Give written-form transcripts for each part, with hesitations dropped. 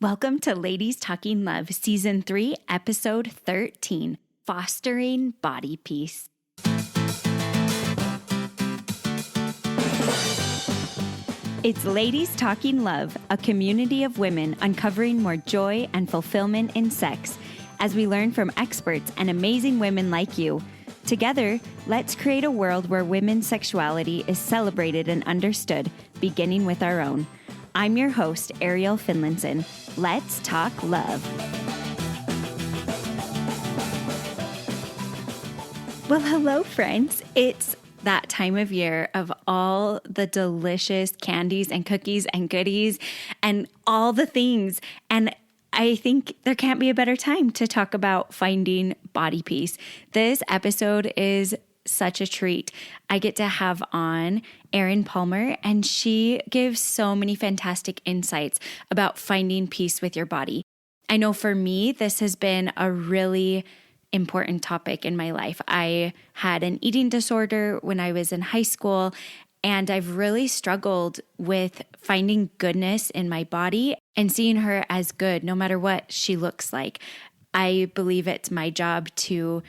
Welcome to Ladies Talking Love, Season 3, Episode 13, Fostering Body Peace. It's Ladies Talking Love, a community of women uncovering more joy and fulfillment in sex as we learn from experts and amazing women like you. Together, let's create a world where women's sexuality is celebrated and understood, beginning with our own. I'm your host, Ariel Finlinson. Let's talk love. Well, hello, friends. It's that time of year of all the delicious candies and cookies and goodies and all the things. And I think there can't be a better time to talk about finding body peace. This episode is such a treat. I get to have on Erin Palmer, and she gives so many fantastic insights about finding peace with your body. I know for me, this has been a really important topic in my life. I had an eating disorder when I was in high school, and I've really struggled with finding goodness in my body and seeing her as good no matter what she looks like. I believe it's my job to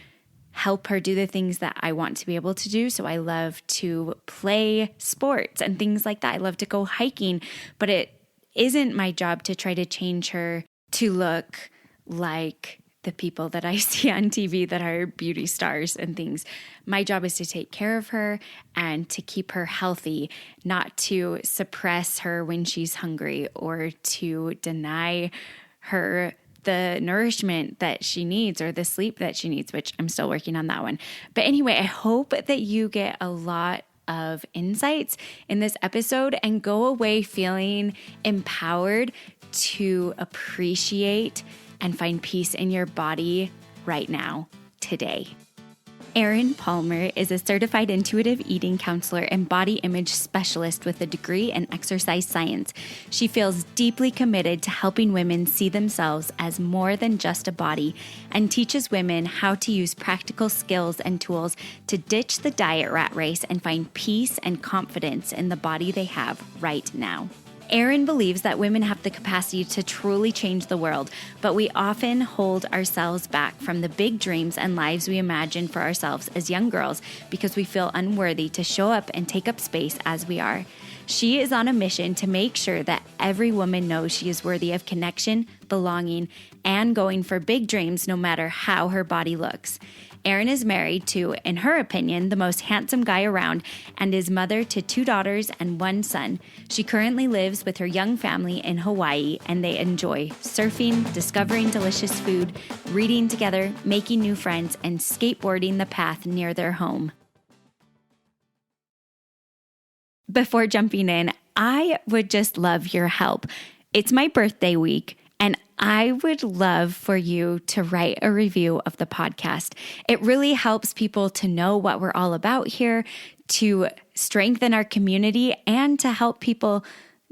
help her do the things that I want to be able to do. So I love to play sports and things like that. I love to go hiking, but it isn't my job to try to change her to look like the people that I see on TV that are beauty stars and things. My job is to take care of her and to keep her healthy, not to suppress her when she's hungry or to deny her the nourishment that she needs or the sleep that she needs, which I'm still working on that one. But anyway, I hope that you get a lot of insights in this episode and go away feeling empowered to appreciate and find peace in your body right now, today. Erin Palmer is a certified intuitive eating counselor and body image specialist with a degree in exercise science. She feels deeply committed to helping women see themselves as more than just a body and teaches women how to use practical skills and tools to ditch the diet rat race and find peace and confidence in the body they have right now. Erin believes that women have the capacity to truly change the world, but we often hold ourselves back from the big dreams and lives we imagine for ourselves as young girls because we feel unworthy to show up and take up space as we are. She is on a mission to make sure that every woman knows she is worthy of connection, belonging, and going for big dreams no matter how her body looks. Erin is married to, in her opinion, the most handsome guy around and is mother to 2 daughters and 1 son. She currently lives with her young family in Hawaii, and they enjoy surfing, discovering delicious food, reading together, making new friends, and skateboarding the path near their home. Before jumping in, I would just love your help. It's my birthday week, and I would love for you to write a review of the podcast. It really helps people to know what we're all about here, to strengthen our community, and to help people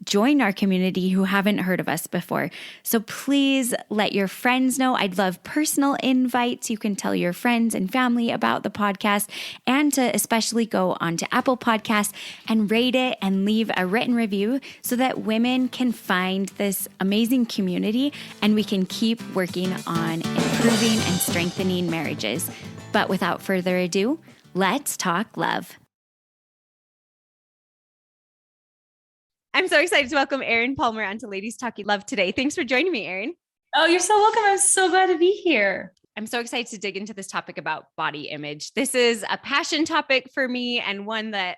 join our community who haven't heard of us before. So please let your friends know. I'd love personal invites. You can tell your friends and family about the podcast, and to especially go onto Apple Podcasts and rate it and leave a written review so that women can find this amazing community and we can keep working on improving and strengthening marriages. But without further ado, let's talk love. I'm so excited to welcome Erin Palmer onto Ladies Talking Love today. Thanks for joining me, Erin. Oh, you're so welcome. I'm so glad to be here. I'm so excited to dig into this topic about body image. This is a passion topic for me and one that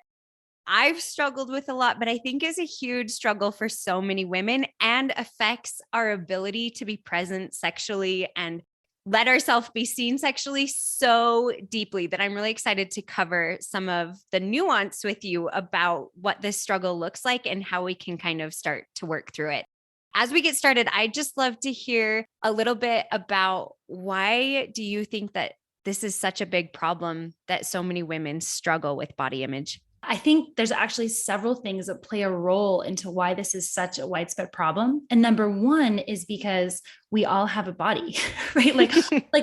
I've struggled with a lot, but I think is a huge struggle for so many women and affects our ability to be present sexually and let ourselves be seen sexually so deeply that I'm really excited to cover some of the nuance with you about what this struggle looks like and how we can kind of start to work through it. As we get started, I'd just love to hear a little bit about why do you think that this is such a big problem that so many women struggle with body image? I think there's actually several things that play a role into why this is such a widespread problem. And number one is because we all have a body, right? Like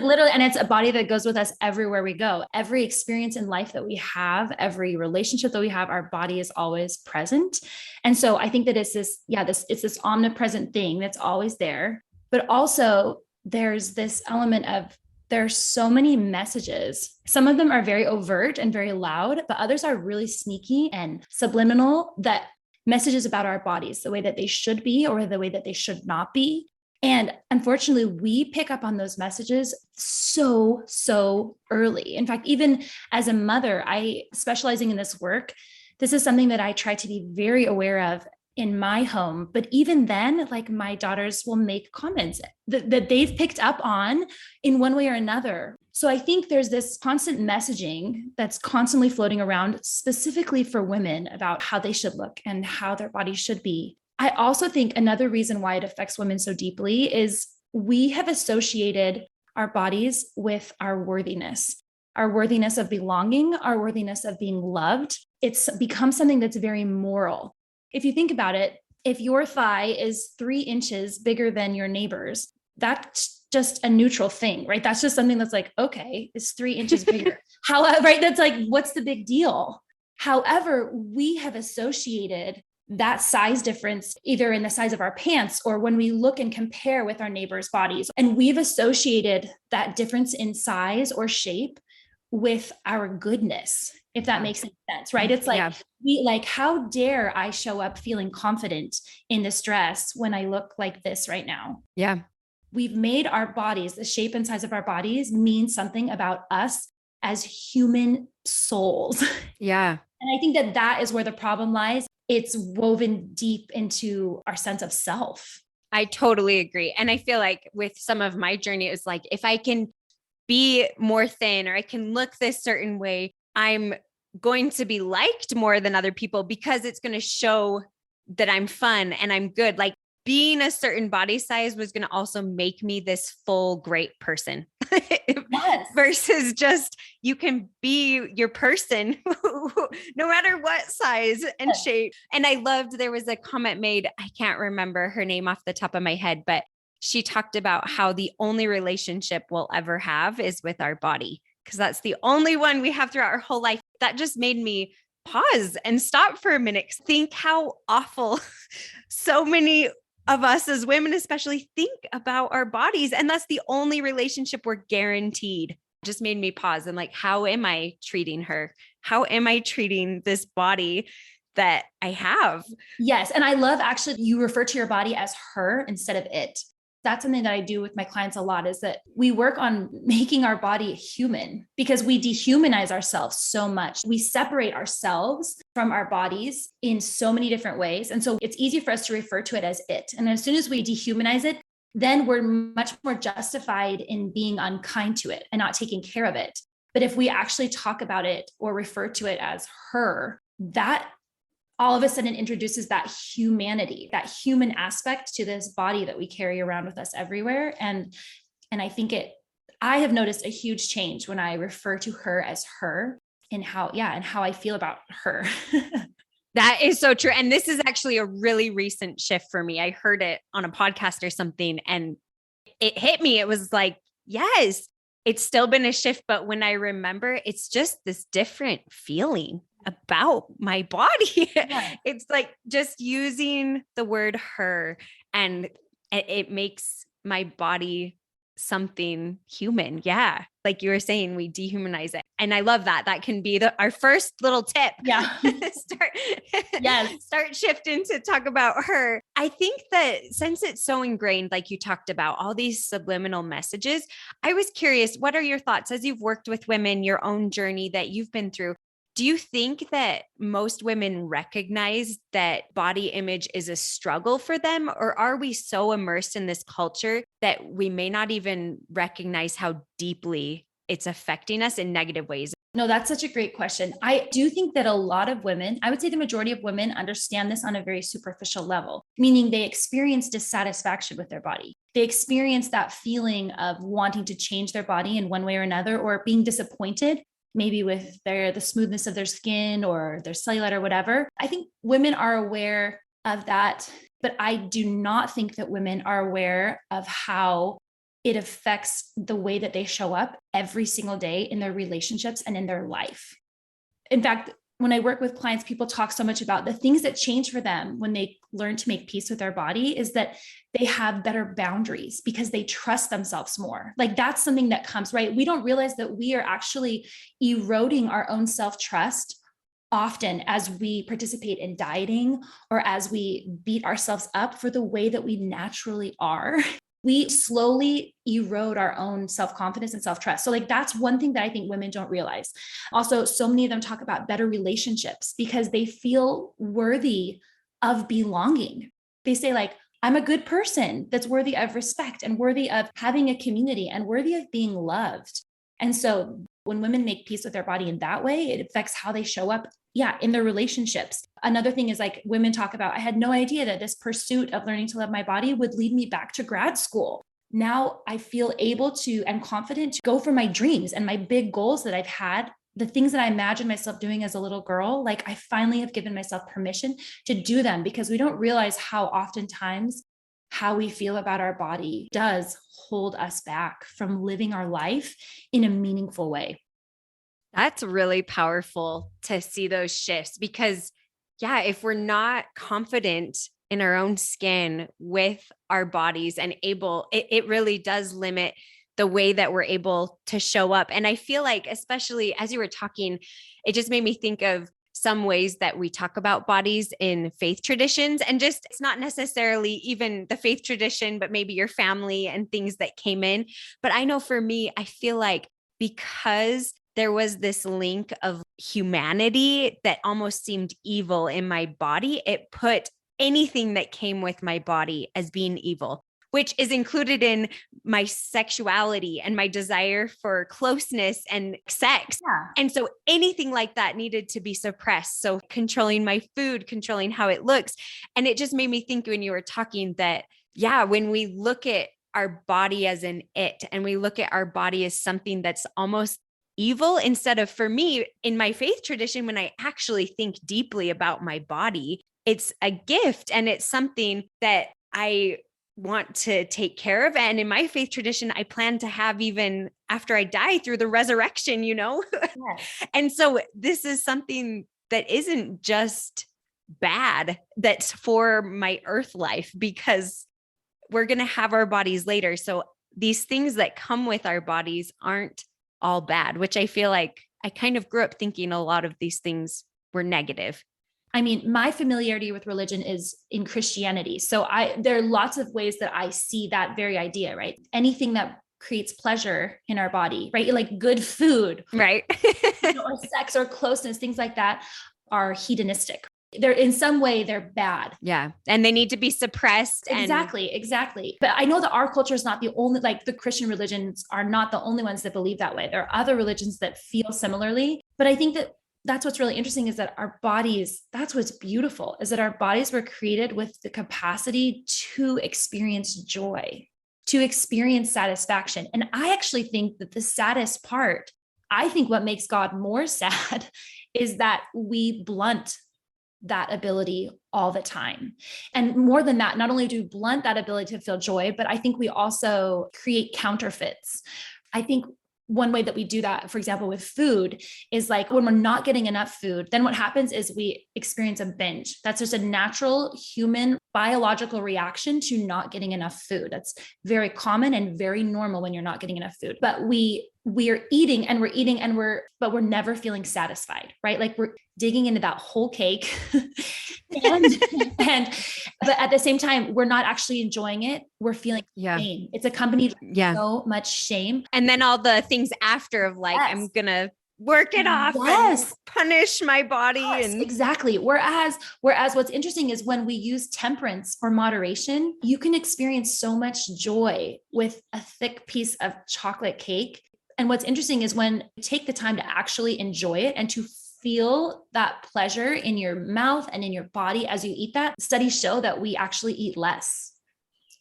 literally, and it's a body that goes with us everywhere we go. Every experience in life that we have, every relationship that we have, our body is always present. And so I think that it's this omnipresent thing that's always there. But also there's this element of there's so many messages. Some of them are very overt and very loud, but others are really sneaky and subliminal, that messages about our bodies, the way that they should be or the way that they should not be. And unfortunately, we pick up on those messages so early. In fact, even as a mother, I specializing in this work, this is something that I try to be very aware of in my home. But even then, like my daughters will make comments that they've picked up on in one way or another. So I think there's this constant messaging that's constantly floating around specifically for women about how they should look and how their bodies should be. I also think another reason why it affects women so deeply is we have associated our bodies with our worthiness of belonging, our worthiness of being loved. It's become something that's very moral. If you think about it, if your thigh is 3 inches bigger than your neighbor's, that's just a neutral thing, right? That's just something that's like, okay, it's 3 inches bigger. However, right? That's like, what's the big deal? However, we have associated that size difference either in the size of our pants or when we look and compare with our neighbors' bodies. And we've associated that difference in size or shape with our goodness, if that makes any sense, right? It's like, how dare I show up feeling confident in this dress when I look like this right now? Yeah. We've made our bodies, the shape and size of our bodies mean something about us as human souls. Yeah. And I think that is where the problem lies. It's woven deep into our sense of self. I totally agree. And I feel like with some of my journey, it's like, if I can be more thin or I can look this certain way, I'm going to be liked more than other people because it's going to show that I'm fun and I'm good. Like being a certain body size was going to also make me this full, great person. Yes. Versus just you can be your person no matter what size and shape. And I loved, there was a comment made, I can't remember her name off the top of my head, but she talked about how the only relationship we'll ever have is with our body, because that's the only one we have throughout our whole life. That just made me pause and stop for a minute. Think how awful so many of us as women, especially, think about our bodies. And that's the only relationship we're guaranteed. Just made me pause and like, how am I treating her? How am I treating this body that I have? Yes. And I love actually, you refer to your body as her instead of it. That's something that I do with my clients a lot, is that we work on making our body human because we dehumanize ourselves so much. We separate ourselves from our bodies in so many different ways. And so it's easy for us to refer to it as it. And as soon as we dehumanize it, then we're much more justified in being unkind to it and not taking care of it. But if we actually talk about it or refer to it as her, that all of a sudden introduces that humanity, that human aspect to this body that we carry around with us everywhere. And I think I have noticed a huge change when I refer to her as her and how I feel about her. That is so true. And this is actually a really recent shift for me. I heard it on a podcast or something and it hit me. It was like, yes, it's still been a shift, but when I remember, it's just this different feeling about my body. Yeah. It's like just using the word her and it makes my body something human. Yeah. Like you were saying, we dehumanize it. And I love that. That can be our first little tip. Yeah. Start shifting to talk about her. I think that since it's so ingrained, like you talked about all these subliminal messages, I was curious, what are your thoughts as you've worked with women, your own journey that you've been through? Do you think that most women recognize that body image is a struggle for them? Or are we so immersed in this culture that we may not even recognize how deeply it's affecting us in negative ways? No, that's such a great question. I do think that a lot of women, I would say the majority of women, understand this on a very superficial level, meaning they experience dissatisfaction with their body. They experience that feeling of wanting to change their body in one way or another, or being disappointed maybe with the smoothness of their skin or their cellulite or whatever. I think women are aware of that, but I do not think that women are aware of how it affects the way that they show up every single day in their relationships and in their life. In fact, when I work with clients, people talk so much about the things that change for them when they learn to make peace with their body is that they have better boundaries because they trust themselves more. Like that's something that comes, right? We don't realize that we are actually eroding our own self-trust often as we participate in dieting or as we beat ourselves up for the way that we naturally are. We slowly erode our own self-confidence and self-trust. So like, that's one thing that I think women don't realize. Also, so many of them talk about better relationships because they feel worthy of belonging. They say like, I'm a good person that's worthy of respect and worthy of having a community and worthy of being loved. And so when women make peace with their body in that way, it affects how they show up, in their relationships. Another thing is like women talk about, I had no idea that this pursuit of learning to love my body would lead me back to grad school. Now I feel able to and confident to go for my dreams and my big goals that I've had, the things that I imagined myself doing as a little girl. Like I finally have given myself permission to do them because we don't realize how oftentimes how we feel about our body does hold us back from living our life in a meaningful way. That's really powerful to see those shifts because, if we're not confident in our own skin with our bodies and it really does limit the way that we're able to show up. And I feel like, especially as you were talking, it just made me think of some ways that we talk about bodies in faith traditions and just, it's not necessarily even the faith tradition, but maybe your family and things that came in. But I know for me, I feel like because there was this link of humanity that almost seemed evil in my body, it put anything that came with my body as being evil, which is included in my sexuality and my desire for closeness and sex. Yeah. And so anything like that needed to be suppressed. So controlling my food, controlling how it looks. And it just made me think when you were talking that, when we look at our body as an it, and we look at our body as something that's almost evil, instead of, for me, in my faith tradition, when I actually think deeply about my body, it's a gift and it's something that I want to take care of. And in my faith tradition, I plan to have even after I die through the resurrection, Yes. And so this is something that isn't just bad, that's for my earth life, because we're going to have our bodies later. So these things that come with our bodies aren't all bad, which I feel like I kind of grew up thinking a lot of these things were negative. I mean, my familiarity with religion is in Christianity. So there are lots of ways that I see that very idea, right? Anything that creates pleasure in our body, right? Like good food, right? Or sex or closeness, things like that are hedonistic. They're in some way they're bad. Yeah. And they need to be suppressed. Exactly. But I know that our culture is not the only, like the Christian religions are not the only ones that believe that way. There are other religions that feel similarly, but I think that that's what's really interesting is that our bodies, that's what's beautiful, is that our bodies were created with the capacity to experience joy, to experience satisfaction. And I actually think that the saddest part, I think what makes God more sad is that we blunt that ability all the time. And more than that, not only do we blunt that ability to feel joy, but I think we also create counterfeits. I think one way that we do that, for example, with food is like when we're not getting enough food, then what happens is we experience a binge. That's just a natural human biological reaction to not getting enough food. That's very common and very normal when you're not getting enough food. But we are eating and we're eating but we're never feeling satisfied, right? Like we're digging into that whole cake but at the same time, we're not actually enjoying it. We're feeling shame. It's accompanied with so much shame. And then all the things after of like, I'm going to work it off and punish my body. And exactly. Whereas what's interesting is when we use temperance or moderation, you can experience so much joy with a thick piece of chocolate cake. And what's interesting is when you take the time to actually enjoy it and to feel that pleasure in your mouth and in your body as you eat that, studies show that we actually eat less.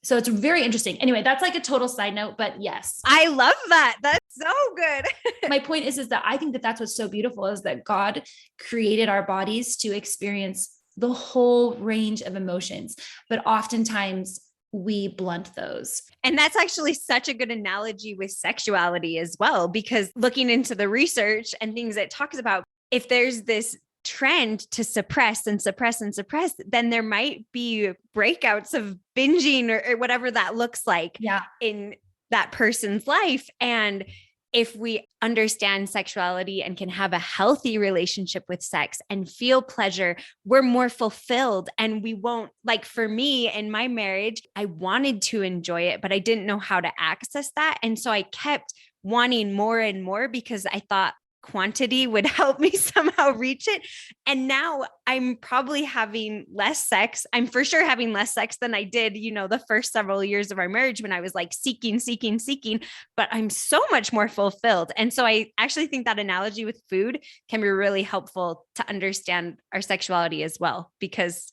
So it's very interesting. Anyway, that's like a total side note, but yes. I love that. so good. My point is that I think that that's what's so beautiful is that God created our bodies to experience the whole range of emotions, but oftentimes we blunt those. And that's actually such a good analogy with sexuality as well, because looking into the research and things it talks about, if there's this trend to suppress and suppress and suppress, then there might be breakouts of binging or whatever that looks like in that person's life. And if we understand sexuality and can have a healthy relationship with sex and feel pleasure, we're more fulfilled. And we won't, like for me in my marriage, I wanted to enjoy it, but I didn't know how to access that. And so I kept wanting more and more because I thought quantity would help me somehow reach it. And now I'm probably having less sex. I'm for sure having less sex than I did, the first several years of our marriage when I was like seeking, but I'm so much more fulfilled. And so I actually think that analogy with food can be really helpful to understand our sexuality as well, because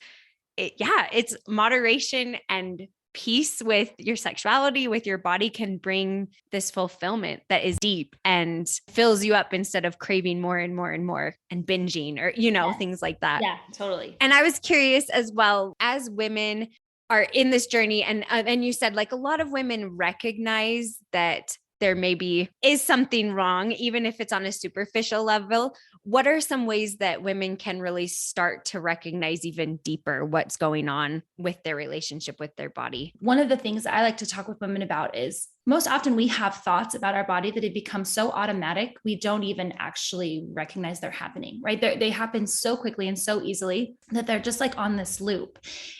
it's moderation and peace with your sexuality, with your body can bring this fulfillment that is deep and fills you up instead of craving more and more and more and binging or, things like that. Yeah, totally. And I was curious as well, as women are in this journey and you said like a lot of women recognize that there maybe is something wrong, even if it's on a superficial level. What are some ways that women can really start to recognize even deeper what's going on with their relationship with their body? One of the things I like to talk with women about is most often we have thoughts about our body that have become so automatic, we don't even actually recognize they're happening, right? They happen so quickly and so easily that they're just like on this loop.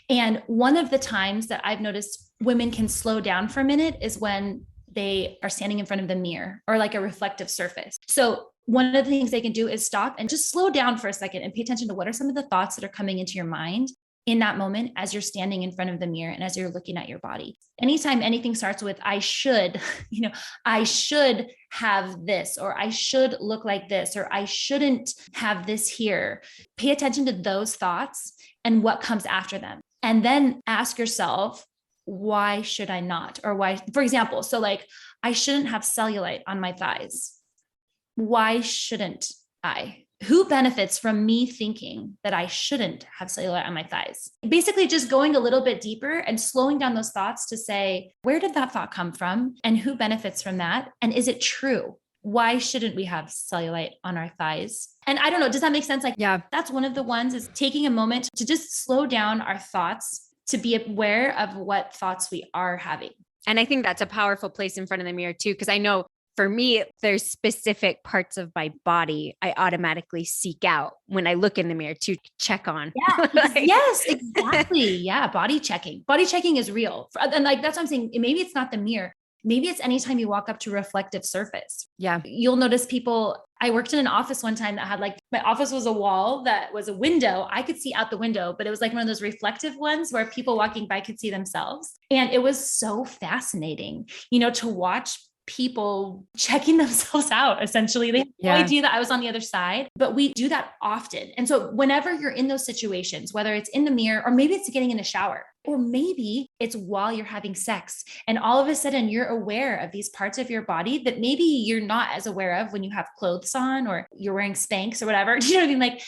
And one of the times that I've noticed women can slow down for a minute is when they are standing in front of the mirror or like a reflective surface. So one of the things they can do is stop and just slow down for a second and pay attention to what are some of the thoughts that are coming into your mind in that moment as you're standing in front of the mirror and as you're looking at your body. Anytime anything starts with, I should, I should have this, or I should look like this, or I shouldn't have this here. Pay attention to those thoughts and what comes after them. And then ask yourself, why should I not? Or why, for example, so like, I shouldn't have cellulite on my thighs. Why shouldn't I? Who benefits from me thinking that I shouldn't have cellulite on my thighs? Basically just going a little bit deeper and slowing down those thoughts to say, where did that thought come from? And who benefits from that? And is it true? Why shouldn't we have cellulite on our thighs? And I don't know, does that make sense? Like, that's one of the ones, is taking a moment to just slow down our thoughts, to be aware of what thoughts we are having. And I think that's a powerful place in front of the mirror too, because I know for me, there's specific parts of my body I automatically seek out when I look in the mirror to check on. Yeah. Yes, exactly. Yeah. Body checking. Body checking is real. And like, that's what I'm saying. Maybe it's not the mirror. Maybe it's anytime you walk up to a reflective surface. Yeah. You'll notice people. I worked in an office one time that had like, my office was a wall that was a window. I could see out the window, but it was like one of those reflective ones where people walking by could see themselves. And it was so fascinating, to watch people checking themselves out. Essentially, they had no idea that I was on the other side, but we do that often. And so whenever you're in those situations, whether it's in the mirror, or maybe it's getting in the shower, or maybe it's while you're having sex, and all of a sudden you're aware of these parts of your body that maybe you're not as aware of when you have clothes on or you're wearing Spanx or whatever. Do you know what I mean? Like,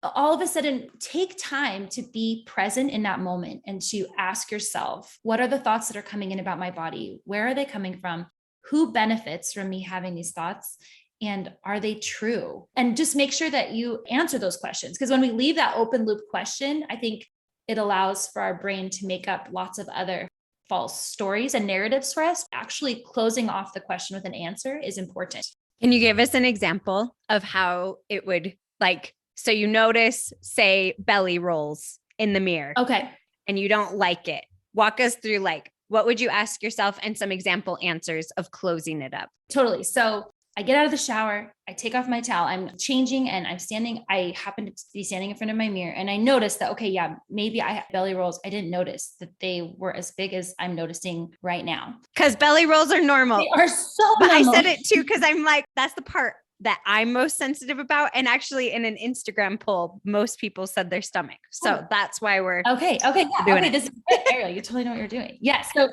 all of a sudden, take time to be present in that moment and to ask yourself, what are the thoughts that are coming in about my body? Where are they coming from? Who benefits from me having these thoughts? And are they true? And just make sure that you answer those questions. Because when we leave that open loop question, I think it allows for our brain to make up lots of other false stories and narratives for us. Actually closing off the question with an answer is important. Can you give us an example of how it would, like, so you notice, say, belly rolls in the mirror. Okay. And you don't like it. Walk us through, like, what would you ask yourself and some example answers of closing it up? Totally. So I get out of the shower, I take off my towel, I'm changing and I happen to be standing in front of my mirror and I noticed that, okay, yeah, maybe I have belly rolls. I didn't notice that they were as big as I'm noticing right now. Because belly rolls are normal. They are so But normal. I said it too, because I'm like, that's the part that I'm most sensitive about. And actually in an Instagram poll, most people said their stomach. So that's why we're okay. Yeah. Doing Okay. it. This is good, Ariel. You totally know what you're doing. Yes. So,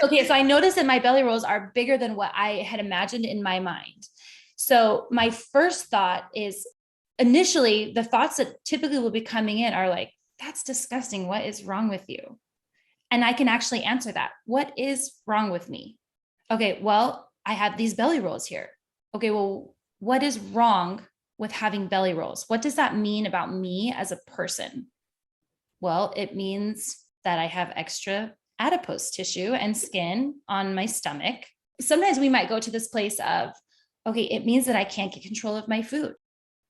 okay. So I noticed that my belly rolls are bigger than what I had imagined in my mind. So my first thought is initially the thoughts that typically will be coming in are like, that's disgusting. What is wrong with you? And I can actually answer that. What is wrong with me? Okay. Well, I have these belly rolls here. Okay. Well, what is wrong with having belly rolls? What does that mean about me as a person? Well, it means that I have extra adipose tissue and skin on my stomach. Sometimes we might go to this place of, okay, it means that I can't get control of my food.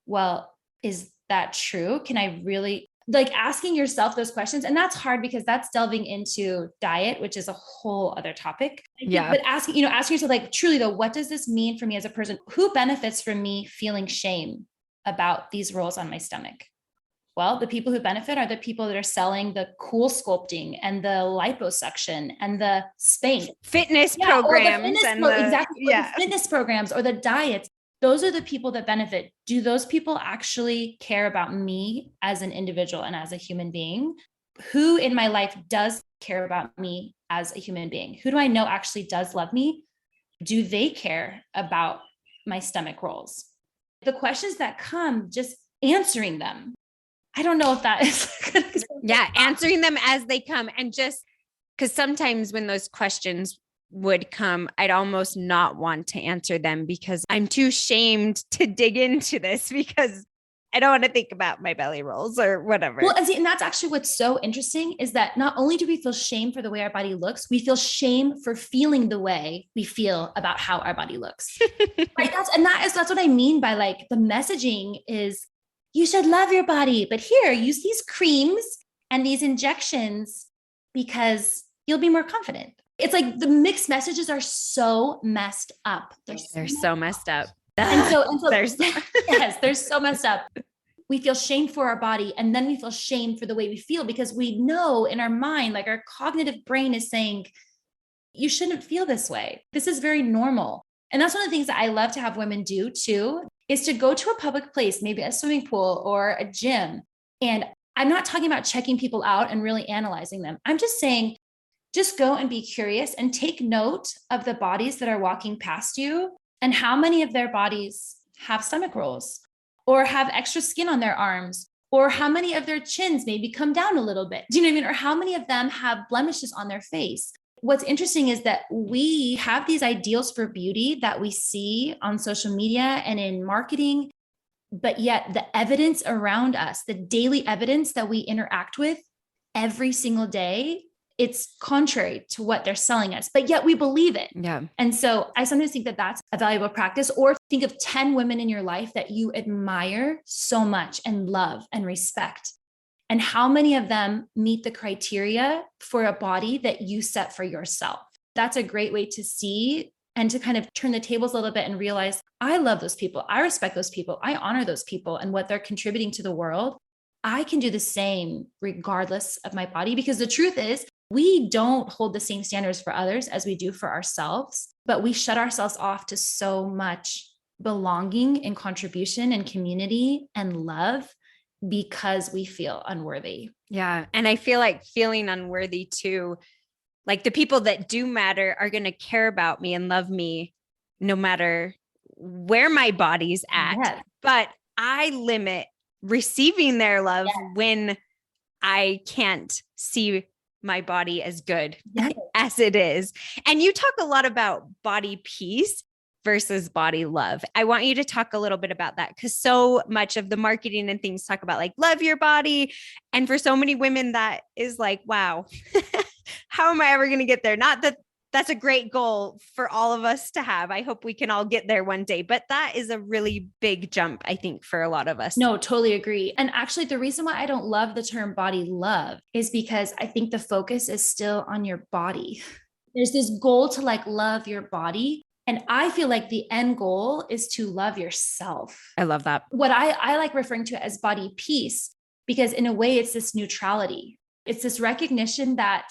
Well, is that true? Can I really like asking yourself those questions? And that's hard because that's delving into diet, which is a whole other topic. Yeah. But asking yourself, like, truly though, what does this mean for me as a person? Who benefits from me feeling shame about these rolls on my stomach? Well, the people who benefit are the people that are selling the cool sculpting and the liposuction and the spank fitness programs the fitness programs or the diets. Those are the people that benefit. Do those people actually care about me as an individual and as a human being? Who in my life does care about me as a human being? Who do I know actually does love me? Do they care about my stomach rolls? The questions that come, just answering them. I don't know if that is good. Yeah, answering them as they come. And just because sometimes when those questions would come, I'd almost not want to answer them because I'm too shamed to dig into this because I don't want to think about my belly rolls or whatever. Well, and that's actually what's so interesting is that not only do we feel shame for the way our body looks, we feel shame for feeling the way we feel about how our body looks. Right? That's what I mean by like the messaging is you should love your body, but here use these creams and these injections because you'll be more confident. It's like the mixed messages are so messed up. They're so messed up. And so yes, they're so messed up. We feel shame for our body and then we feel shame for the way we feel because we know in our mind, like our cognitive brain is saying, you shouldn't feel this way. This is very normal. And that's one of the things that I love to have women do too, is to go to a public place, maybe a swimming pool or a gym. And I'm not talking about checking people out and really analyzing them. I'm just saying, just go and be curious and take note of the bodies that are walking past you and how many of their bodies have stomach rolls or have extra skin on their arms or how many of their chins maybe come down a little bit. Do you know what I mean? Or how many of them have blemishes on their face? What's interesting is that we have these ideals for beauty that we see on social media and in marketing, but yet the evidence around us, the daily evidence that we interact with every single day, it's contrary to what they're selling us, but yet we believe it. Yeah. And so I sometimes think that that's a valuable practice, or think of 10 women in your life that you admire so much and love and respect. And how many of them meet the criteria for a body that you set for yourself? That's a great way to see and to kind of turn the tables a little bit and realize, I love those people. I respect those people. I honor those people and what they're contributing to the world. I can do the same regardless of my body, because the truth is, we don't hold the same standards for others as we do for ourselves, but we shut ourselves off to so much belonging and contribution and community and love because we feel unworthy. Yeah. And I feel like feeling unworthy too, like the people that do matter are going to care about me and love me no matter where my body's at. Yes. But I limit receiving their love when I can't see my body as good as it is. And you talk a lot about body peace versus body love. I want you to talk a little bit about that, because so much of the marketing and things talk about like, love your body. And for so many women, that is like, wow, how am I ever going to get there? Not that that's a great goal for all of us to have. I hope we can all get there one day, but that is a really big jump, I think, for a lot of us. No, totally agree. And actually, the reason why I don't love the term body love is because I think the focus is still on your body. There's this goal to like love your body. And I feel like the end goal is to love yourself. I love that. What I like referring to as body peace, because in a way it's this neutrality. It's this recognition that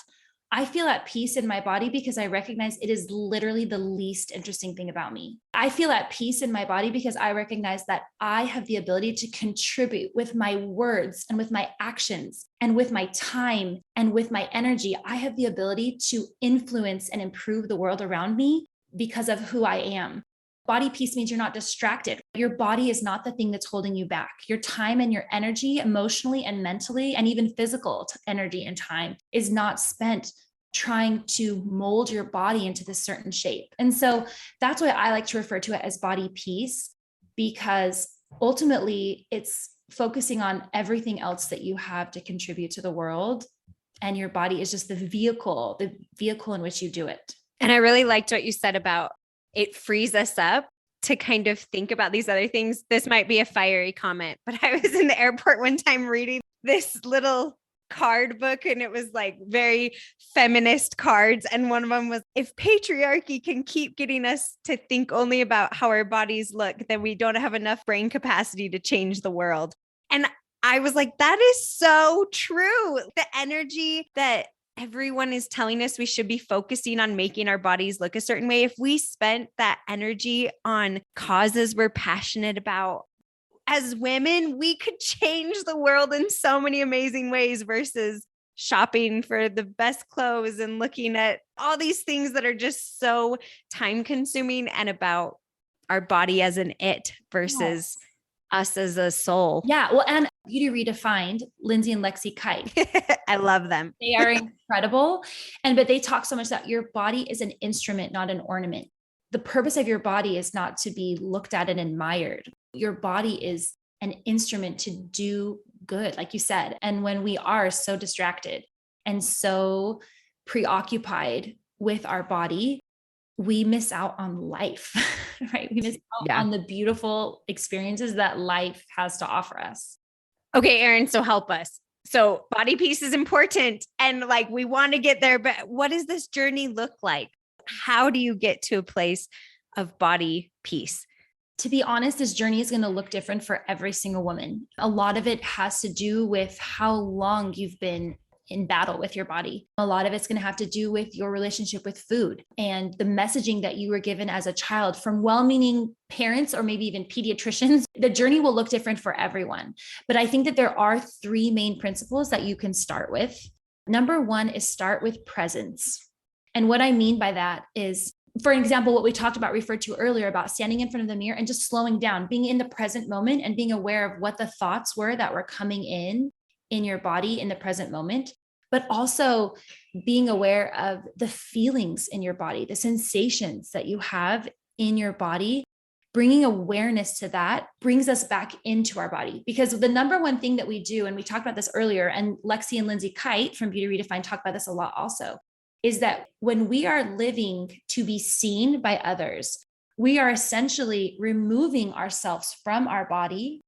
I feel at peace in my body because I recognize it is literally the least interesting thing about me. I feel at peace in my body because I recognize that I have the ability to contribute with my words and with my actions and with my time and with my energy. I have the ability to influence and improve the world around me because of who I am. Body peace means you're not distracted. Your body is not the thing that's holding you back. Your time and your energy, emotionally and mentally, and even physical energy and time is not spent trying to mold your body into this certain shape. And so that's why I like to refer to it as body peace, because ultimately it's focusing on everything else that you have to contribute to the world. And your body is just the vehicle in which you do it. And I really liked what you said about it frees us up to kind of think about these other things. This might be a fiery comment, but I was in the airport one time reading this little card book, and it was like very feminist cards. And one of them was, if patriarchy can keep getting us to think only about how our bodies look, then we don't have enough brain capacity to change the world. And I was like, that is so true. The energy that everyone is telling us we should be focusing on making our bodies look a certain way. If we spent that energy on causes we're passionate about, as women, we could change the world in so many amazing ways versus shopping for the best clothes and looking at all these things that are just so time consuming and about our body as an it versus us as a soul. Yeah. Well, and Beauty Redefined, Lindsay and Lexi Kite. I love them. They are incredible. But they talk so much that your body is an instrument, not an ornament. The purpose of your body is not to be looked at and admired. Your body is an instrument to do good, like you said. And when we are so distracted and so preoccupied with our body, we miss out on life, right? We miss out on the beautiful experiences that life has to offer us. Okay, Erin, so help us. So body peace is important and like we want to get there, but what does this journey look like? How do you get to a place of body peace? To be honest, this journey is going to look different for every single woman. A lot of it has to do with how long you've been in battle with your body. A lot of it's going to have to do with your relationship with food and the messaging that you were given as a child from well-meaning parents or maybe even pediatricians. The journey will look different for everyone. But I think that there are three main principles that you can start with. Number one is start with presence. And what I mean by that is, for example, what we talked about, referred to earlier about standing in front of the mirror and just slowing down, being in the present moment and being aware of what the thoughts were that were coming in your body in the present moment, but also being aware of the feelings in your body, the sensations that you have in your body. Bringing awareness to that brings us back into our body, because the number one thing that we do, and we talked about this earlier, and Lexi and Lindsay Kite from Beauty Redefined talk about this a lot also, is that when we are living to be seen by others, we are essentially removing ourselves from our body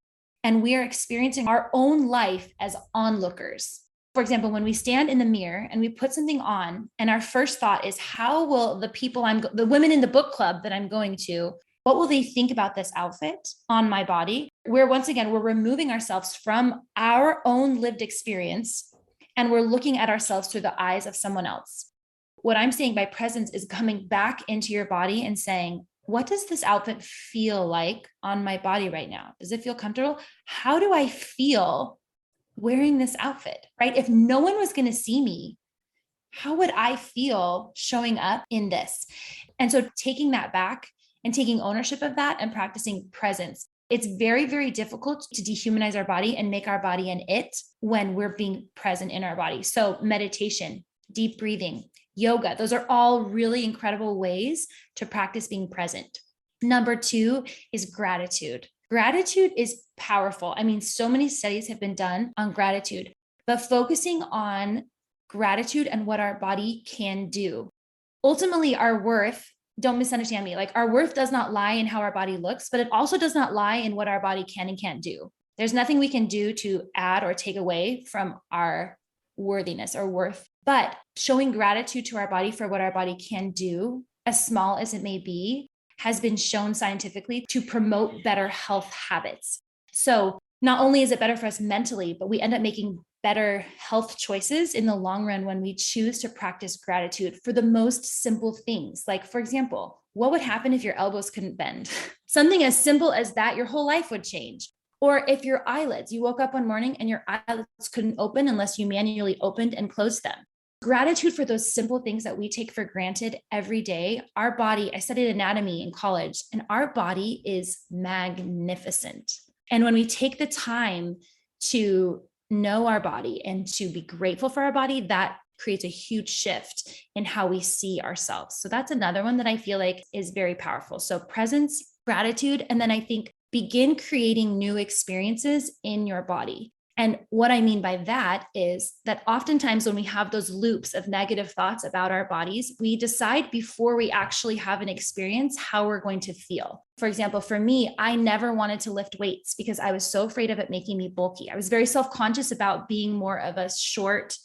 and we are experiencing our own life as onlookers. For example, when we stand in the mirror and we put something on and our first thought is, how will the women in the book club that I'm going to, what will they think about this outfit on my body? We're removing ourselves from our own lived experience and we're looking at ourselves through the eyes of someone else. What I'm saying by presence is coming back into your body and saying, what does this outfit feel like on my body right now? Does it feel comfortable? How do I feel wearing this outfit, right? If no one was going to see me, how would I feel showing up in this? And so taking that back and taking ownership of that and practicing presence. It's very, very difficult to dehumanize our body and make our body an it when we're being present in our body. So meditation, deep breathing, yoga, those are all really incredible ways to practice being present. Number two is gratitude. Gratitude is powerful. I mean, so many studies have been done on gratitude, but focusing on gratitude and what our body can do. Ultimately, our worth, don't misunderstand me, like our worth does not lie in how our body looks, but it also does not lie in what our body can and can't do. There's nothing we can do to add or take away from our worthiness or worth. But showing gratitude to our body for what our body can do, as small as it may be, has been shown scientifically to promote better health habits. So not only is it better for us mentally, but we end up making better health choices in the long run when we choose to practice gratitude for the most simple things. Like, for example, what would happen if your elbows couldn't bend? Something as simple as that, your whole life would change. Or if your eyelids, you woke up one morning and your eyelids couldn't open unless you manually opened and closed them. Gratitude for those simple things that we take for granted every day. Our body, I studied anatomy in college, and our body is magnificent. And when we take the time to know our body and to be grateful for our body, that creates a huge shift in how we see ourselves. So that's another one that I feel like is very powerful. So presence, gratitude, and then I think begin creating new experiences in your body. And what I mean by that is that oftentimes when we have those loops of negative thoughts about our bodies, we decide before we actually have an experience how we're going to feel. For example, for me, I never wanted to lift weights because I was so afraid of it making me bulky. I was very self-conscious about being more of a short,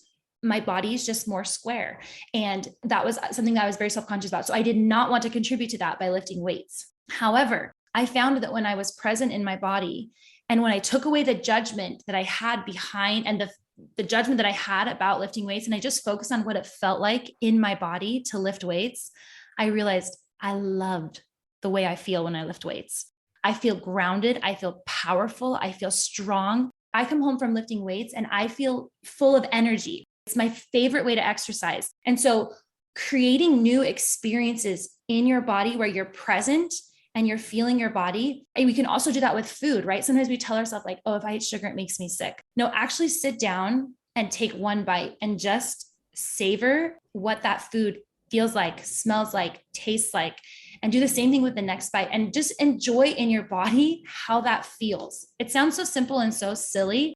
my body is just more square. And that was something that I was very self-conscious about. So I did not want to contribute to that by lifting weights. However, I found that when I was present in my body, and when I took away the judgment that I had behind and the judgment that I had about lifting weights, and I just focused on what it felt like in my body to lift weights, I realized I loved the way I feel when I lift weights. I feel grounded. I feel powerful. I feel strong. I come home from lifting weights and I feel full of energy. It's my favorite way to exercise. And so creating new experiences in your body where you're present and you're feeling your body. And we can also do that with food, right? Sometimes we tell ourselves like, oh, if I eat sugar, it makes me sick. No, actually sit down and take one bite and just savor what that food feels like, smells like, tastes like, and do the same thing with the next bite and just enjoy in your body how that feels. It sounds so simple and so silly,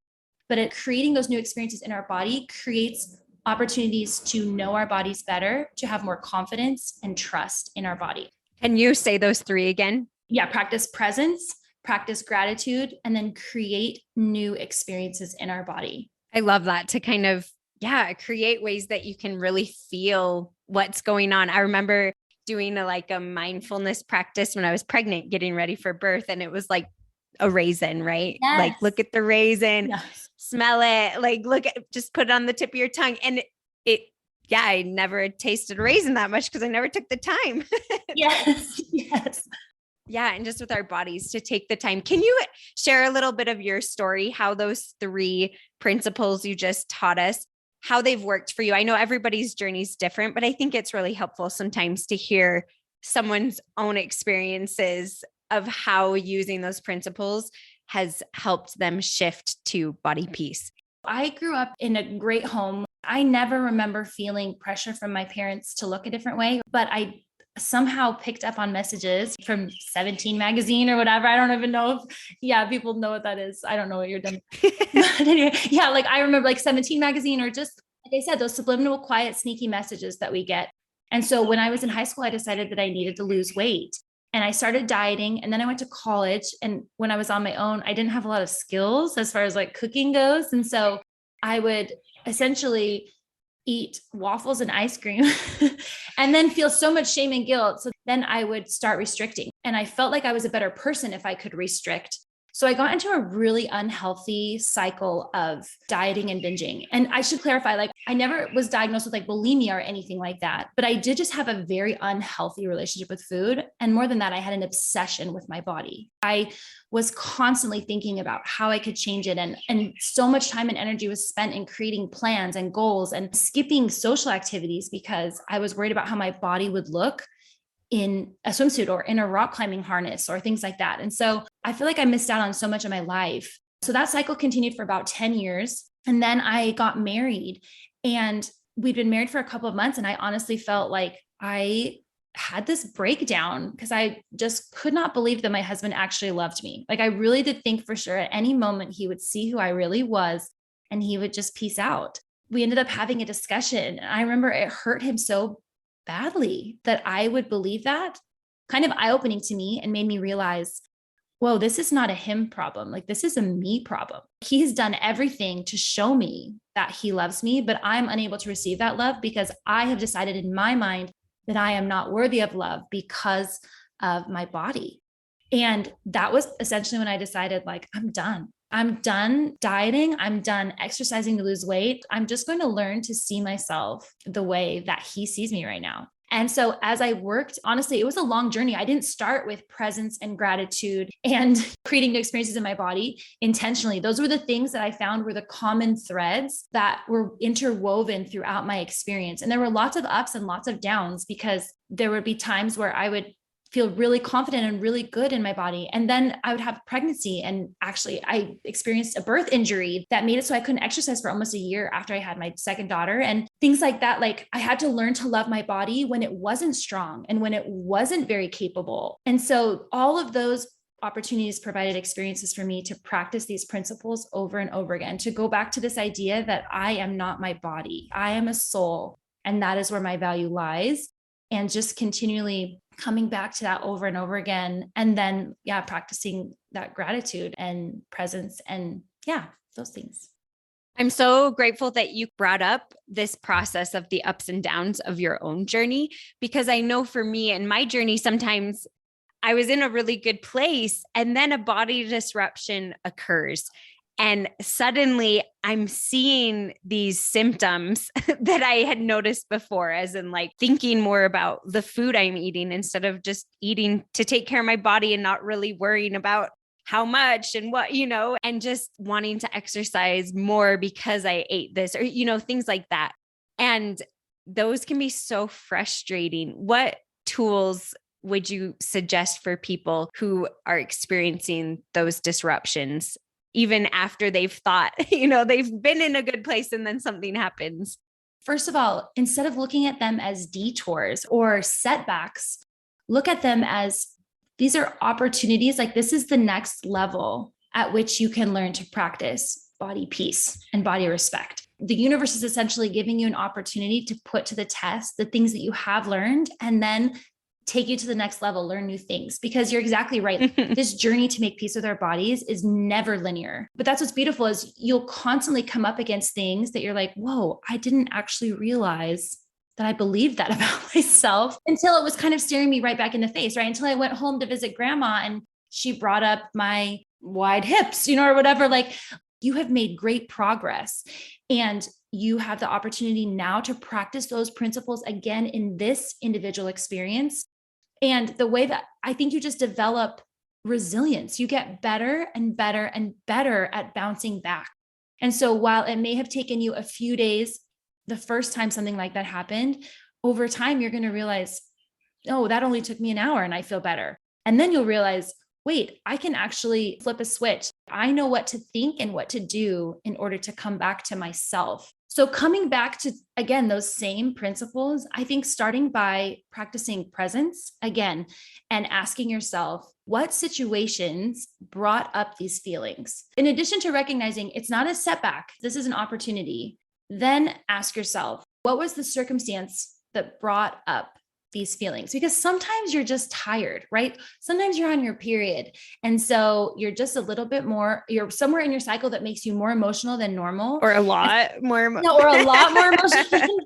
but creating those new experiences in our body creates opportunities to know our bodies better, to have more confidence and trust in our body. Can you say those three again? Yeah, practice presence, practice gratitude, and then create new experiences in our body. I love that, to kind of, create ways that you can really feel what's going on. I remember doing a mindfulness practice when I was pregnant, getting ready for birth. And it was like a raisin, right? Yes. Like, look at the raisin, Yes. smell it, just put it on the tip of your tongue. And I never tasted a raisin that much because I never took the time. Yes. Yes. Yeah. And just with our bodies to take the time. Can you share a little bit of your story, how those three principles you just taught us, how they've worked for you? I know everybody's journey is different, but I think it's really helpful sometimes to hear someone's own experiences of how using those principles has helped them shift to body peace. I grew up in a great home. I never remember feeling pressure from my parents to look a different way, but I somehow picked up on messages from 17 magazine or whatever. I don't even know if, people know what that is. I don't know what you're doing. But anyway, I remember 17 magazine, or just, like I said, those subliminal, quiet, sneaky messages that we get. And so when I was in high school, I decided that I needed to lose weight. And I started dieting, and then I went to college. And when I was on my own, I didn't have a lot of skills as far as cooking goes. And so I would essentially eat waffles and ice cream and then feel so much shame and guilt. So then I would start restricting. And I felt like I was a better person if I could restrict. So I got into a really unhealthy cycle of dieting and binging. And I should clarify, I never was diagnosed with bulimia or anything like that, but I did just have a very unhealthy relationship with food. And more than that, I had an obsession with my body. I was constantly thinking about how I could change it. And so much time and energy was spent in creating plans and goals and skipping social activities because I was worried about how my body would look in a swimsuit or in a rock climbing harness or things like that. And so I feel like I missed out on so much of my life. So that cycle continued for about 10 years. And then I got married, and we'd been married for a couple of months. And I honestly felt like I had this breakdown because I just could not believe that my husband actually loved me. I really did think for sure at any moment he would see who I really was and he would just peace out. We ended up having a discussion. And I remember it hurt him so badly that I would believe that. Kind of eye-opening to me, and made me realize, whoa, this is not a him problem. This is a me problem. He has done everything to show me that he loves me, but I'm unable to receive that love because I have decided in my mind that I am not worthy of love because of my body. And that was essentially when I decided I'm done. I'm done dieting. I'm done exercising to lose weight. I'm just going to learn to see myself the way that he sees me right now. And so as I worked, honestly, it was a long journey. I didn't start with presence and gratitude and creating new experiences in my body intentionally. Those were the things that I found were the common threads that were interwoven throughout my experience. And there were lots of ups and lots of downs, because there would be times where I would feel really confident and really good in my body. And then I would have pregnancy. And actually, I experienced a birth injury that made it so I couldn't exercise for almost a year after I had my second daughter, and things like that. Like, I had to learn to love my body when it wasn't strong and when it wasn't very capable. And so all of those opportunities provided experiences for me to practice these principles over and over again, to go back to this idea that I am not my body. I am a soul, and that is where my value lies. And just continually coming back to that over and over again. And then, practicing that gratitude and presence and those things. I'm so grateful that you brought up this process of the ups and downs of your own journey, because I know for me and my journey, sometimes I was in a really good place and then a body disruption occurs. And suddenly I'm seeing these symptoms that I had noticed before, as in like thinking more about the food I'm eating instead of just eating to take care of my body and not really worrying about how much and what, and just wanting to exercise more because I ate this or, things like that. And those can be so frustrating. What tools would you suggest for people who are experiencing those disruptions? Even after they've thought, they've been in a good place and then something happens? First of all, instead of looking at them as detours or setbacks, look at them as these are opportunities. Like, this is the next level at which you can learn to practice body peace and body respect. The universe is essentially giving you an opportunity to put to the test the things that you have learned, and then take you to the next level, learn new things, because you're exactly right. This journey to make peace with our bodies is never linear. But that's what's beautiful, is you'll constantly come up against things that you're like, whoa, I didn't actually realize that I believed that about myself, until it was kind of staring me right back in the face, right? Until I went home to visit grandma and she brought up my wide hips, or whatever. Like, you have made great progress, and you have the opportunity now to practice those principles again in this individual experience. And the way that I think you just develop resilience, you get better and better and better at bouncing back. And so while it may have taken you a few days the first time something like that happened, over time, you're going to realize, oh, that only took me an hour and I feel better. And then you'll realize, wait, I can actually flip a switch. I know what to think and what to do in order to come back to myself. So coming back to, again, those same principles, I think starting by practicing presence again and asking yourself, what situations brought up these feelings? In addition to recognizing it's not a setback, this is an opportunity, then ask yourself, what was the circumstance that brought up these feelings? Because sometimes you're just tired, right? Sometimes you're on your period. And so you're just a little bit more, you're somewhere in your cycle that makes you more emotional than normal. Or a lot more. No, or a lot more emotional.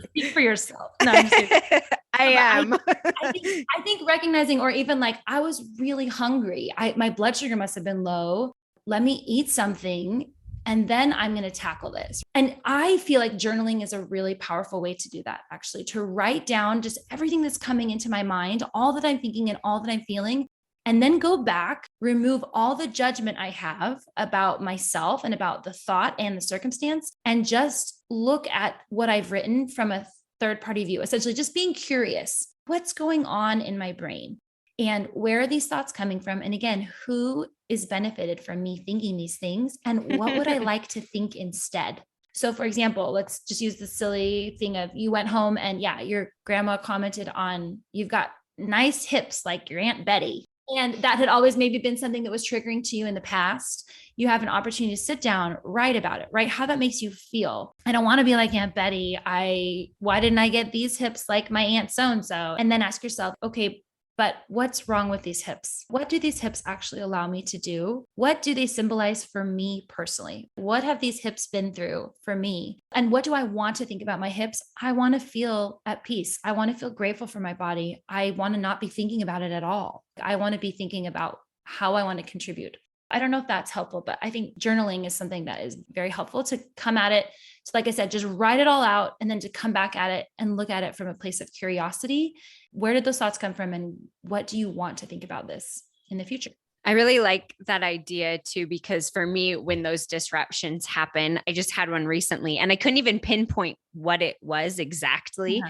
Speak for yourself. No, I'm just kidding. I am. I think recognizing, or even like, I was really hungry. My blood sugar must have been low. Let me eat something, and then I'm going to tackle this. And I feel like journaling is a really powerful way to do that, actually, to write down just everything that's coming into my mind, all that I'm thinking and all that I'm feeling, and then go back, remove all the judgment I have about myself and about the thought and the circumstance, and just look at what I've written from a third-party view, essentially just being curious. What's going on in my brain? And where are these thoughts coming from? And again, who is benefited from me thinking these things? And what would I like to think instead? So for example, let's just use the silly thing of you went home and your grandma commented on, you've got nice hips like your Aunt Betty. And that had always maybe been something that was triggering to you in the past. You have an opportunity to sit down, write about it, right? How that makes you feel. I don't want to be like Aunt Betty. Why didn't I get these hips like my Aunt so-and-so? And then ask yourself, okay, but what's wrong with these hips? What do these hips actually allow me to do? What do they symbolize for me personally? What have these hips been through for me? And what do I want to think about my hips? I want to feel at peace. I want to feel grateful for my body. I want to not be thinking about it at all. I want to be thinking about how I want to contribute. I don't know if that's helpful, but I think journaling is something that is very helpful to come at it. So like I said, just write it all out and then to come back at it and look at it from a place of curiosity. Where did those thoughts come from? And what do you want to think about this in the future? I really like that idea too, because for me, when those disruptions happen, I just had one recently and I couldn't even pinpoint what it was exactly,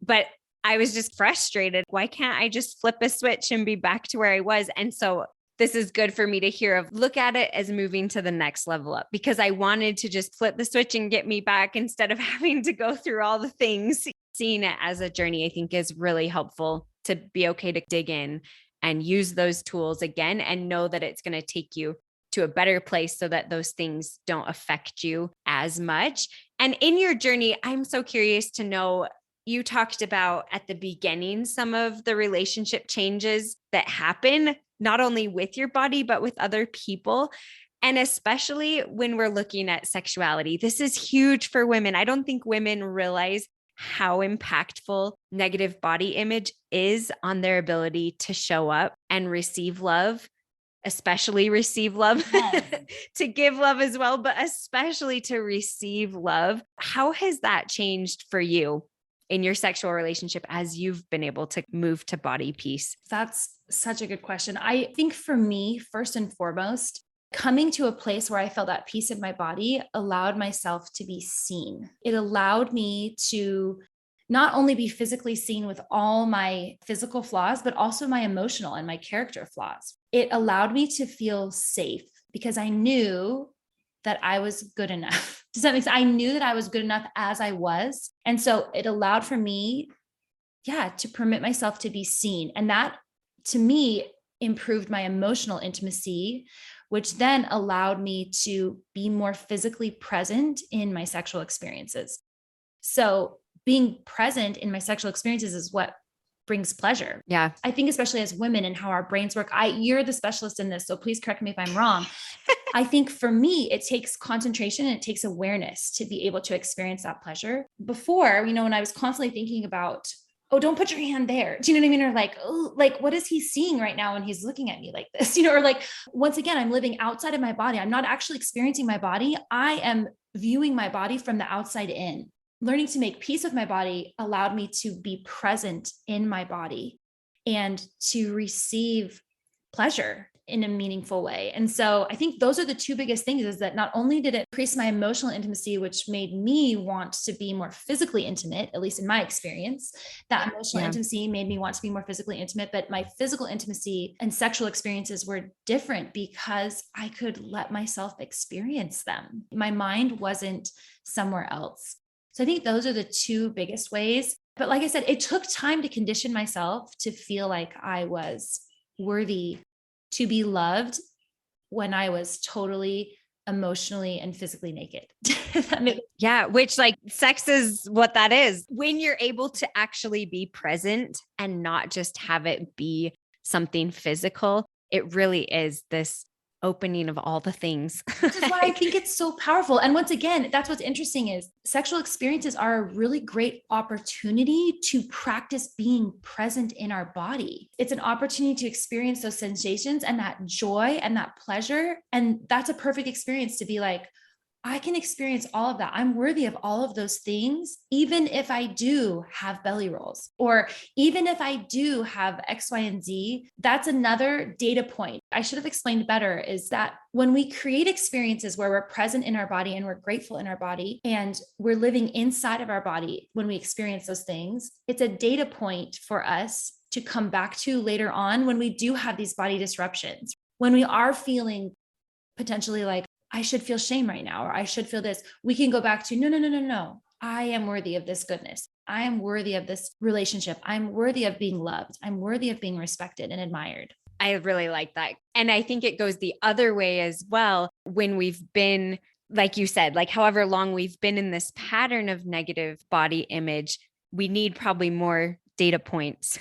but I was just frustrated. Why can't I just flip a switch and be back to where I was? And so this is good for me to hear of look at it as moving to the next level up, because I wanted to just flip the switch and get me back instead of having to go through all the things. Seeing it as a journey, I think is really helpful to be okay to dig in and use those tools again and know that it's going to take you to a better place so that those things don't affect you as much. And in your journey, I'm so curious to know, you talked about at the beginning some of the relationship changes that happen, not only with your body, but with other people. And especially when we're looking at sexuality, this is huge for women. I don't think women realize how impactful negative body image is on their ability to show up and receive love, especially receive love, to give love as well, but especially to receive love. How has that changed for you in your sexual relationship as you've been able to move to body peace? That's such a good question. I think for me, first and foremost, coming to a place where I felt that peace in my body allowed myself to be seen. It allowed me to not only be physically seen with all my physical flaws, but also my emotional and my character flaws. It allowed me to feel safe because I knew that I was good enough. Does that make sense? I knew that I was good enough as I was. And so it allowed for me, to permit myself to be seen. And that, to me, improved my emotional intimacy, which then allowed me to be more physically present in my sexual experiences. So being present in my sexual experiences is what brings pleasure. Yeah. I think especially as women and how our brains work, you're the specialist in this, so please correct me if I'm wrong. I think for me, it takes concentration and it takes awareness to be able to experience that pleasure. Before, when I was constantly thinking about, oh, don't put your hand there. Do you know what I mean? Or like, oh, like, what is he seeing right now when he's looking at me like this? Or like, once again, I'm living outside of my body. I'm not actually experiencing my body. I am viewing my body from the outside in. Learning to make peace with my body allowed me to be present in my body and to receive pleasure in a meaningful way. And so I think those are the two biggest things, is that not only did it increase my emotional intimacy, which made me want to be more physically intimate, at least in my experience, that emotional intimacy made me want to be more physically intimate, but my physical intimacy and sexual experiences were different because I could let myself experience them. My mind wasn't somewhere else. So I think those are the two biggest ways. But like I said, it took time to condition myself to feel like I was worthy to be loved when I was totally emotionally and physically naked. Yeah, which like sex is what that is. When you're able to actually be present and not just have it be something physical, it really is this opening of all the things. Which is why I think it's so powerful. And once again, that's what's interesting, is sexual experiences are a really great opportunity to practice being present in our body. It's an opportunity to experience those sensations and that joy and that pleasure. And that's a perfect experience to be like, I can experience all of that. I'm worthy of all of those things, even if I do have belly rolls, or even if I do have X, Y, and Z. That's another data point I should have explained better, is that when we create experiences where we're present in our body and we're grateful in our body and we're living inside of our body when we experience those things, it's a data point for us to come back to later on when we do have these body disruptions, when we are feeling potentially like, I should feel shame right now, or I should feel this. We can go back to, no. I am worthy of this goodness. I am worthy of this relationship. I'm worthy of being loved. I'm worthy of being respected and admired. I really like that. And I think it goes the other way as well. When we've been, like you said, like however long we've been in this pattern of negative body image, we need probably more data points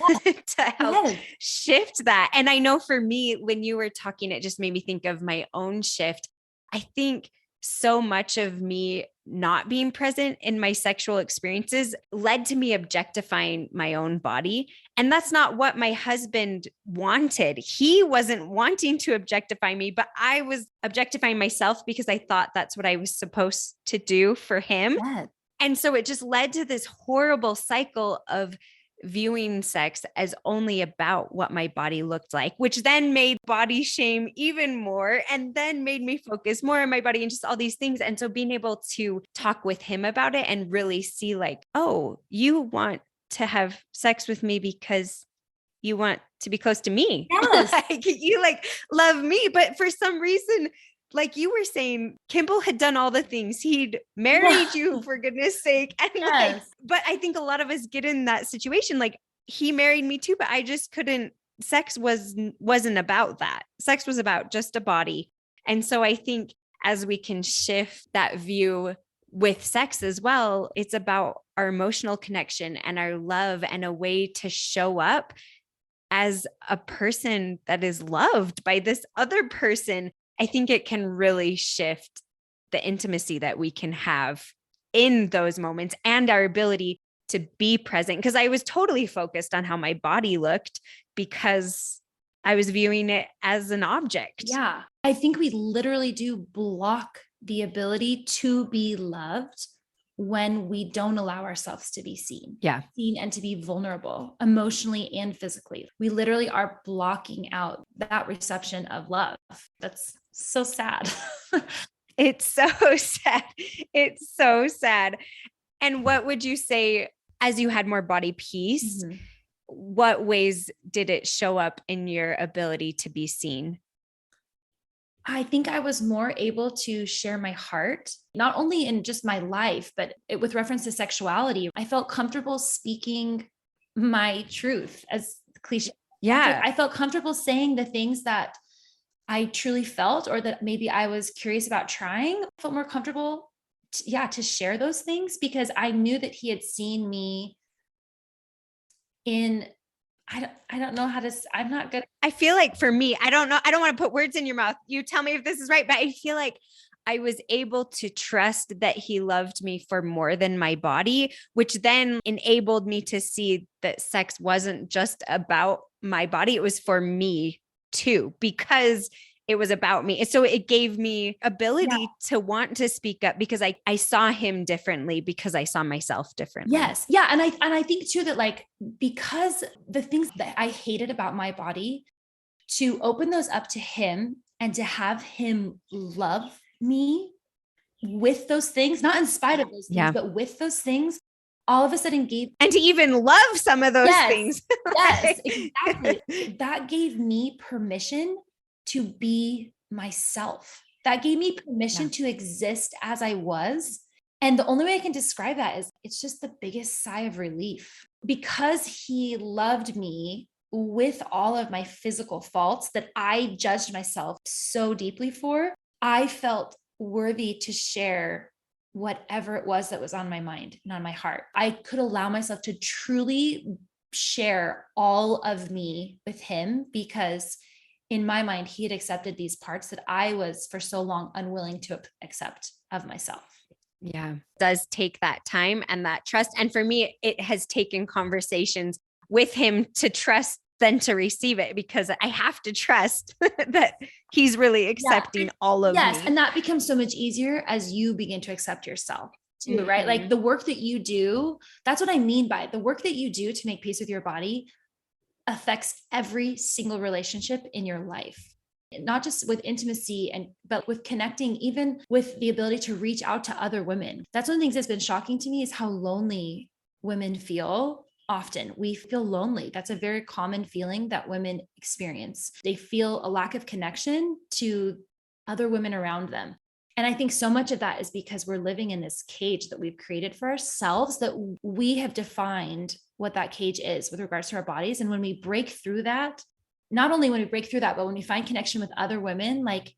to help shift that. And I know for me, when you were talking, it just made me think of my own shift. I think so much of me not being present in my sexual experiences led to me objectifying my own body. And that's not what my husband wanted. He wasn't wanting to objectify me, but I was objectifying myself because I thought that's what I was supposed to do for him. Yes. And so it just led to this horrible cycle of viewing sex as only about what my body looked like, which then made body shame even more and then made me focus more on my body and just all these things. And so being able to talk with him about it and really see like, oh, you want to have sex with me because you want to be close to me. Yes. Like you like love me. But for some reason, like you were saying, Kimball had done all the things. He'd married you for goodness sake. And like, but I think a lot of us get in that situation. Like he married me too, but I just couldn't, sex wasn't about that. Sex was about just a body. And so I think as we can shift that view with sex as well, it's about our emotional connection and our love and a way to show up as a person that is loved by this other person. I think it can really shift the intimacy that we can have in those moments and our ability to be present. Because I was totally focused on how my body looked because I was viewing it as an object. Yeah. I think we literally do block the ability to be loved when we don't allow ourselves to be seen. Yeah. Seen and to be vulnerable emotionally and physically. We literally are blocking out that reception of love. That's so sad. It's so sad. It's so sad. And what would you say as you had more body peace, what ways did it show up in your ability to be seen? I think I was more able to share my heart, not only in just my life, but with reference to sexuality. I felt comfortable speaking my truth, as cliche. Yeah. I felt comfortable saying the things that I truly felt, or that maybe I was curious about trying. I felt more comfortable, to share those things because I knew that he had seen me in, I don't know how to, I'm not good. I feel like for me, I don't know. I don't want to put words in your mouth. You tell me if this is right, but I feel like I was able to trust that he loved me for more than my body, which then enabled me to see that sex wasn't just about my body. It was for me too, because it was about me. So it gave me ability to want to speak up because I saw him differently because I saw myself differently. Yes. Yeah. And I think too that like, because the things that I hated about my body, to open those up to him and to have him love me with those things, not in spite of those things, but with those things, all of a sudden and to even love some of those things. Yes, exactly. That gave me permission to be myself. That gave me permission to exist as I was. And the only way I can describe that is it's just the biggest sigh of relief because he loved me with all of my physical faults that I judged myself so deeply for. I felt worthy to share whatever it was that was on my mind and on my heart. I could allow myself to truly share all of me with him because in my mind, he had accepted these parts that I was for so long unwilling to accept of myself. Yeah. It does take that time and that trust. And for me, it has taken conversations with him to trust than to receive it because I have to trust that he's really accepting all of me. Yes. And that becomes so much easier as you begin to accept yourself too, right? Like the work that you do, that's what I mean by the work that you do to make peace with your body affects every single relationship in your life, not just with intimacy but with connecting, even with the ability to reach out to other women. That's one of the things that's been shocking to me is how lonely women feel. Often we feel lonely. That's a very common feeling that women experience. They feel a lack of connection to other women around them. And I think so much of that is because we're living in this cage that we've created for ourselves, that we have defined what that cage is with regards to our bodies. And when we break through that, not only when we break through that, but when we find connection with other women, like,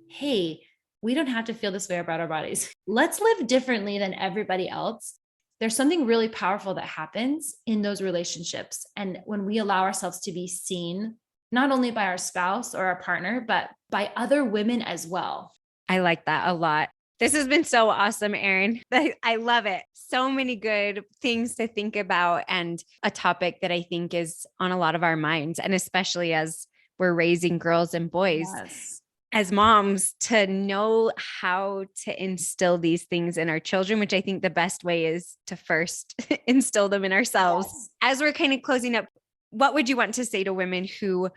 hey, we don't have to feel this way about our bodies. Let's live differently than everybody else. There's something really powerful that happens in those relationships. And when we allow ourselves to be seen, not only by our spouse or our partner, but by other women as well. I like that a lot. This has been so awesome, Erin. I love it. So many good things to think about and a topic that I think is on a lot of our minds, and especially as we're raising girls and boys. Yes. As moms, to know how to instill these things in our children, which I think the best way is to first instill them in ourselves. Yes. As we're kind of closing up, what would you want to say to women who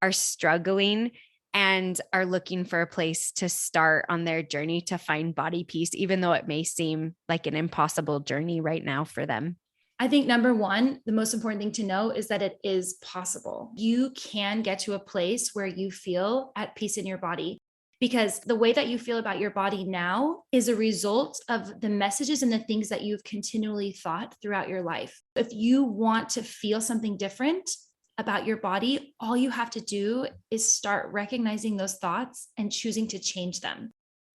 are struggling and are looking for a place to start on their journey to find body peace, even though it may seem like an impossible journey right now for them? I think number one, the most important thing to know is that it is possible. You can get to a place where you feel at peace in your body, because the way that you feel about your body now is a result of the messages and the things that you've continually thought throughout your life. If you want to feel something different about your body, all you have to do is start recognizing those thoughts and choosing to change them.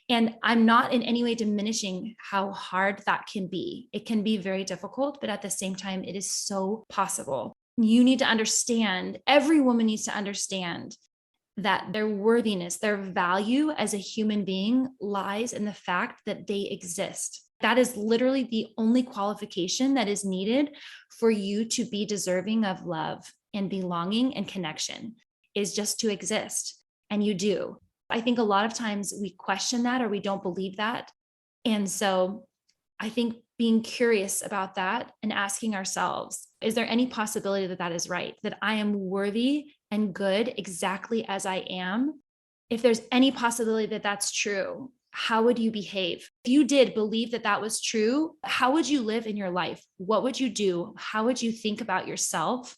And I'm not in any way diminishing how hard that can be. It can be very difficult, but at the same time, it is so possible. You need to understand, every woman needs to understand that their worthiness, their value as a human being lies in the fact that they exist. That is literally the only qualification that is needed for you to be deserving of love and belonging and connection, is just to exist. And you do. I think a lot of times we question that or we don't believe that. And so I think being curious about that and asking ourselves, is there any possibility that that is right? That I am worthy and good exactly as I am? If there's any possibility that that's true, how would you behave? If you did believe that that was true, how would you live in your life? What would you do? How would you think about yourself?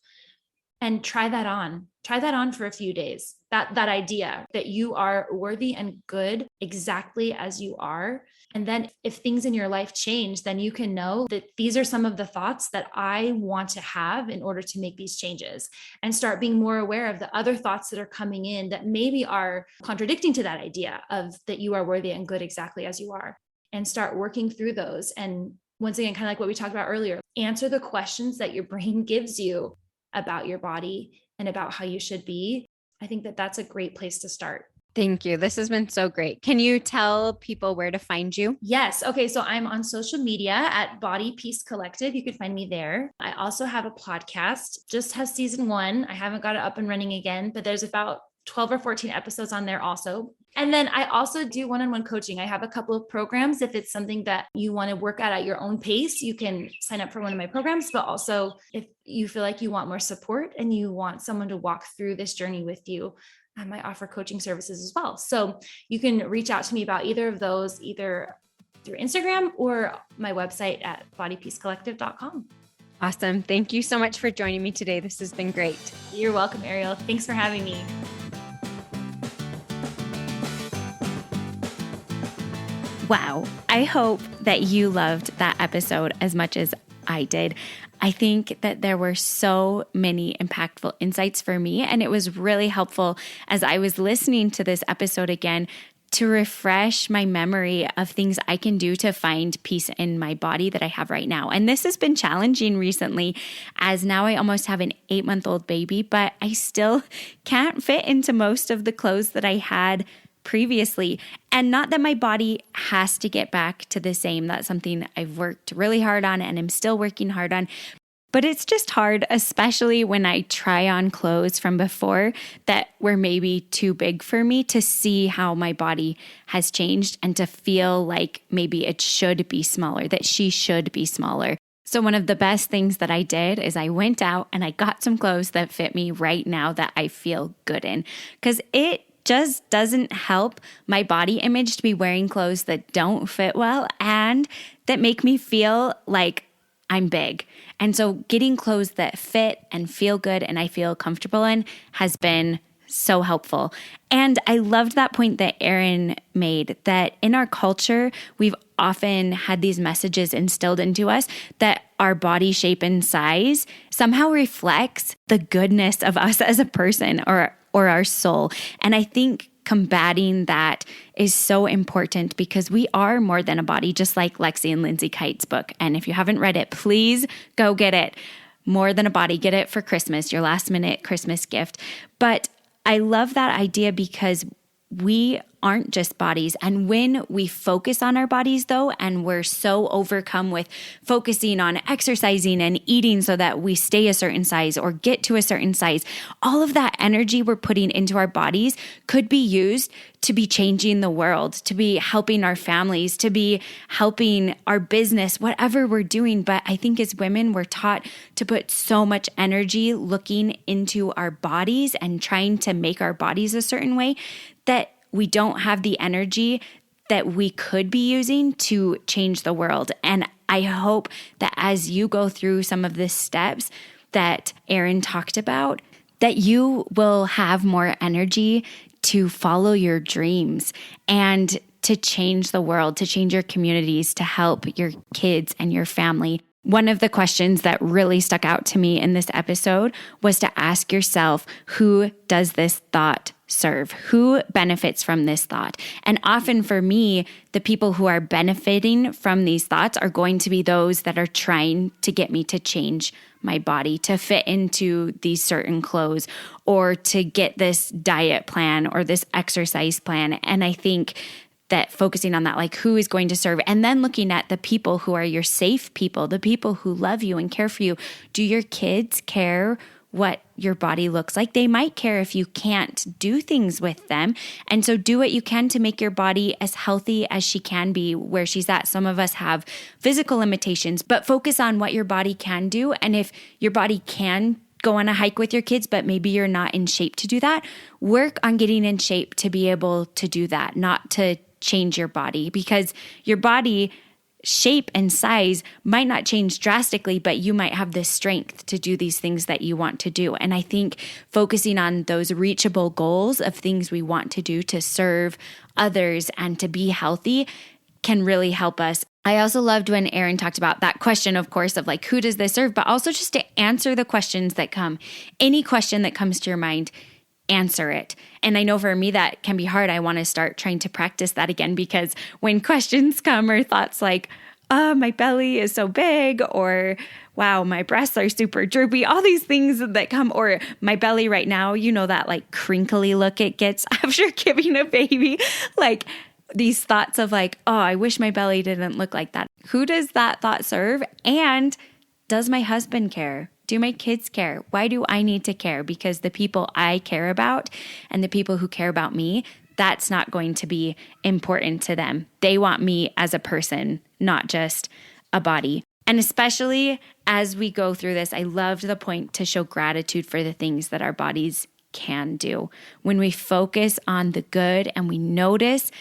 And try that on for a few days. That idea that you are worthy and good exactly as you are. And then if things in your life change, then you can know that these are some of the thoughts that I want to have in order to make these changes, and start being more aware of the other thoughts that are coming in that maybe are contradicting to that idea of that you are worthy and good exactly as you are, and start working through those. And once again, kind of like what we talked about earlier, answer the questions that your brain gives you about your body and about how you should be. I think that that's a great place to start. Thank you. This has been so great. Can you tell people where to find you? Yes. Okay. So I'm on social media at Body Peace Collective. You can find me there. I also have a podcast, just has season 1. I haven't got it up and running again, but there's about 12 or 14 episodes on there also. And then I also do one-on-one coaching. I have a couple of programs. If it's something that you want to work at your own pace, you can sign up for one of my programs. But also if you feel like you want more support and you want someone to walk through this journey with you, I might offer coaching services as well. So you can reach out to me about either of those, either through Instagram or my website at bodypeacecollective.com. Awesome. Thank you so much for joining me today. This has been great. You're welcome, Ariel. Thanks for having me. Wow. I hope that you loved that episode as much as I did. I think that there were so many impactful insights for me, and it was really helpful as I was listening to this episode again to refresh my memory of things I can do to find peace in my body that I have right now. And this has been challenging recently, as now I almost have an 8-month-old baby, but I still can't fit into most of the clothes that I had previously. And not that my body has to get back to the same. That's something I've worked really hard on and I'm still working hard on. But it's just hard, especially when I try on clothes from before that were maybe too big for me, to see how my body has changed and to feel like maybe it should be smaller, that she should be smaller. So one of the best things that I did is I went out and I got some clothes that fit me right now that I feel good in, because it just doesn't help my body image to be wearing clothes that don't fit well and that make me feel like I'm big. And so getting clothes that fit and feel good and I feel comfortable in has been so helpful. And I loved that point that Erin made, that in our culture, we've often had these messages instilled into us that our body shape and size somehow reflects the goodness of us as a person or our soul. And I think combating that is so important, because we are more than a body, just like Lexi and Lindsay Kite's book. And if you haven't read it, please go get it. More Than a Body. Get it for Christmas, your last minute Christmas gift. But I love that idea because we aren't just bodies. And when we focus on our bodies though, and we're so overcome with focusing on exercising and eating so that we stay a certain size or get to a certain size, all of that energy we're putting into our bodies could be used to be changing the world, to be helping our families, to be helping our business, whatever we're doing. But I think as women, we're taught to put so much energy looking into our bodies and trying to make our bodies a certain way that we don't have the energy that we could be using to change the world. And I hope that as you go through some of the steps that Erin talked about, that you will have more energy to follow your dreams and to change the world, to change your communities, to help your kids and your family. One of the questions that really stuck out to me in this episode was to ask yourself, who does this thought serve? Who benefits from this thought? And often for me, the people who are benefiting from these thoughts are going to be those that are trying to get me to change my body, to fit into these certain clothes, or to get this diet plan or this exercise plan. And I think that focusing on that, like who is going to serve, and then looking at the people who are your safe people, the people who love you and care for you. Do your kids care what your body looks like? They might care if you can't do things with them. And so do what you can to make your body as healthy as she can be where she's at. Some of us have physical limitations, but focus on what your body can do. And if your body can go on a hike with your kids, but maybe you're not in shape to do that, work on getting in shape to be able to do that, not to change your body, because your body shape and size might not change drastically, but you might have the strength to do these things that you want to do. And I think focusing on those reachable goals of things we want to do to serve others and to be healthy can really help us. I also loved when Erin talked about that question, of course, of like, who does this serve? But also just to answer the questions that come. Any question that comes to your mind, answer it. And I know for me that can be hard. I want to start trying to practice that again, because when questions come or thoughts like, oh, my belly is so big, or wow, my breasts are super droopy, all these things that come, or my belly right now, you know, that like crinkly look it gets after giving a baby, like these thoughts of like, oh, I wish my belly didn't look like that. Who does that thought serve? And does my husband care? Do my kids care? Why do I need to care? Because the people I care about and the people who care about me, that's not going to be important to them. They want me as a person, not just a body. And especially as we go through this, I loved the point to show gratitude for the things that our bodies can do. When we focus on the good and we notice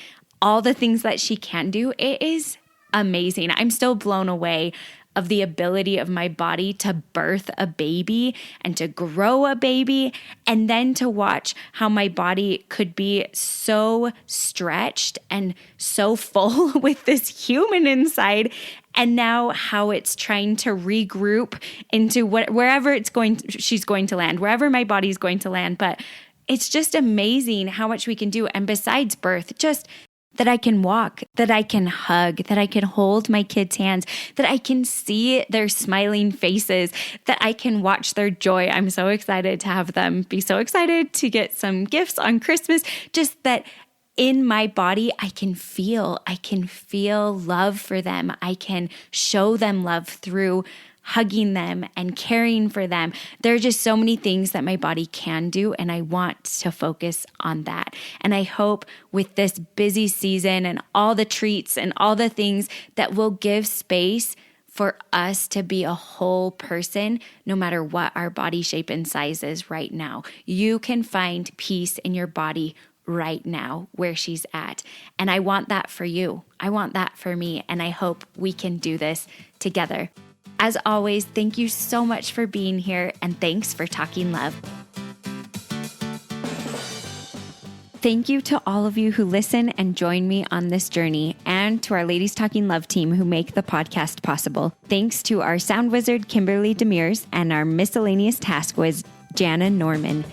all the things that she can do, it is amazing. I'm still blown away of the ability of my body to birth a baby and to grow a baby, and then to watch how my body could be so stretched and so full with this human inside, and now how it's trying to regroup into wherever she's going to land, wherever my body's going to land. But it's just amazing how much we can do. And besides birth, just that I can walk, that I can hug, that I can hold my kids' hands, that I can see their smiling faces, that I can watch their joy. I'm so excited to have them be so excited to get some gifts on Christmas. Just that in my body, I can feel love for them. I can show them love through hugging them and caring for them. There are just so many things that my body can do, and I want to focus on that. And I hope with this busy season and all the treats and all the things that will give space for us to be a whole person, no matter what our body shape and size is right now. You can find peace in your body right now where she's at. And I want that for you. I want that for me. And I hope we can do this together. As always, thank you so much for being here, and thanks for talking love. Thank you to all of you who listen and join me on this journey, and to our Ladies Talking Love team who make the podcast possible. Thanks to our sound wizard, Kimberly Demers, and our miscellaneous task whiz, Jana Norman.